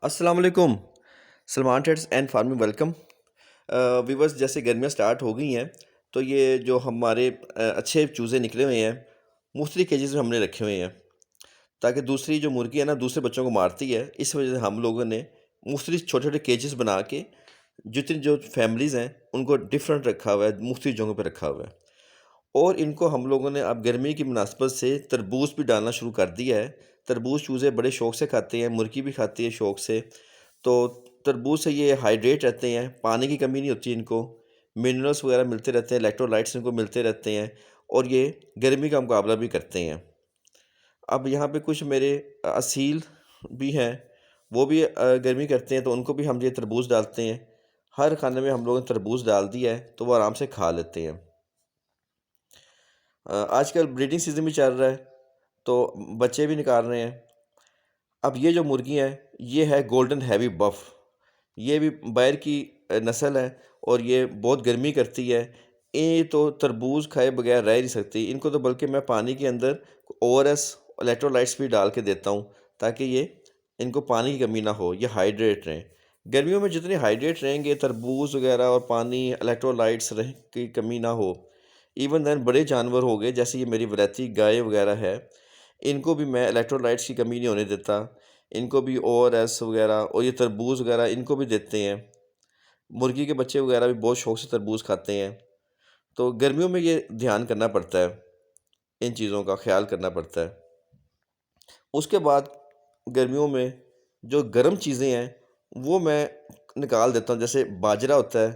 अस्सलाम वालेकुम। Salman trades and farming welcome. Viewers, जैसे गर्मियाँ स्टार्ट हो गई हैं तो ये जो हमारे अच्छे चूज़े निकले हुए हैं, मुख्तलिफ केजेस में हमने रखे हुए हैं ताकि दूसरी जो मुर्गी है ना दूसरे बच्चों को मारती है। इस वजह से हम लोगों ने मुख्तलिफ छोटे छोटे केजेस बना के जितनी जो फैमिलीज़ हैं उनको डिफरेंट रखा हुआ है, मुख्तलिफ जगहों पर रखा हुआ है। और इनको हम लोगों ने अब गर्मी की मुनासबत से तरबूज भी डालना शुरू कर दिया है। तरबूज चूज़े बड़े शौक से खाते हैं, मुर्गी भी खाती है शौक से। तो तरबूज से ये हाइड्रेट रहते हैं, पानी की कमी नहीं होती इनको, मिनरल्स वगैरह मिलते रहते हैं, इलेक्ट्रोलाइट्स इनको मिलते रहते हैं और ये गर्मी का मुकाबला भी करते हैं। अब यहाँ पे कुछ मेरे असील भी हैं, वो भी गर्मी करते हैं तो उनको भी हम ये तरबूज डालते हैं। हर खाने में हम लोगों ने तरबूज डाल दिया है तो वो आराम से खा लेते हैं। आजकल ब्रीडिंग सीज़न भी चल रहा है तो बच्चे भी निकाल रहे हैं। अब ये जो मुर्गी है ये है गोल्डन हैवी बफ। ये भी बैर की नस्ल है और ये बहुत गर्मी करती है। ये तो तरबूज खाए बगैर रह नहीं सकती। इनको तो बल्कि मैं पानी के अंदर ओआरएस इलेक्ट्रोलाइट्स भी डाल के देता हूँ ताकि ये इनको पानी की कमी ना हो, ये हाइड्रेट रहें। गर्मियों में जितने हाइड्रेट रहेंगे तरबूज वगैरह और पानी इलेक्ट्रोलाइट्स रह की कमी ना हो। इवन दैन बड़े जानवर हो गए जैसे ये मेरी वलैती गाय वगैरह है, इनको भी मैं इलेक्ट्रोलाइट्स की कमी नहीं होने देता। इनको भी ओआरएस वगैरह और ये तरबूज वगैरह इनको भी देते हैं। मुर्गी के बच्चे वगैरह भी बहुत शौक से तरबूज खाते हैं। तो गर्मियों में ये ध्यान करना पड़ता है, इन चीज़ों का ख्याल करना पड़ता है। उसके बाद गर्मियों में जो गर्म चीज़ें हैं वो मैं निकाल देता हूँ। जैसे बाजरा होता है,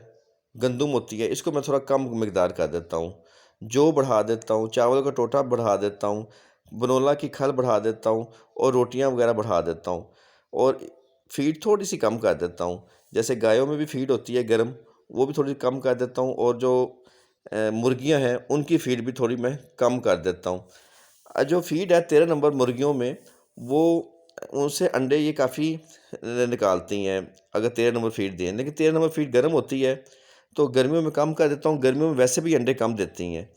गंदुम होती है, इसको मैं थोड़ा कम मिकदार कर देता हूँ। जौ बढ़ा देता हूँ, चावल का टोटा बढ़ा देता हूँ, बनोला की खल बढ़ा देता हूँ और रोटियां वगैरह बढ़ा देता हूँ। और फीड थोड़ी सी कम कर देता हूँ। जैसे गायों में भी फीड होती है गर्म, वो भी थोड़ी कम कर देता हूँ और जो मुर्गियाँ हैं उनकी फीड भी थोड़ी मैं कम कर देता हूँ। जो फीड है 13 नंबर मुर्गियों में, वो उनसे अंडे ये काफ़ी निकालती हैं अगर 13 नंबर फीड दें। लेकिन 13 नंबर फीड गर्म होती है तो गर्मियों में कम कर देता हूँ। गर्मियों में वैसे भी अंडे कम देती हैं।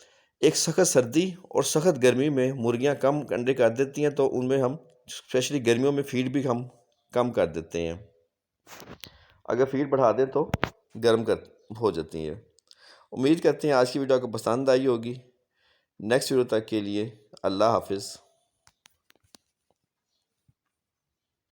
एक सख़त सर्दी और सख़त गर्मी में मुर्गियाँ कम अंडे कर देती हैं तो उनमें हम स्पेशली गर्मियों में फीड भी हम कम कर देते हैं। अगर फीड बढ़ा दें तो गर्म कर हो जाती है। उम्मीद करते हैं आज की वीडियो आपको पसंद आई होगी। नेक्स्ट वीडियो तक के लिए अल्लाह हाफ़िज़।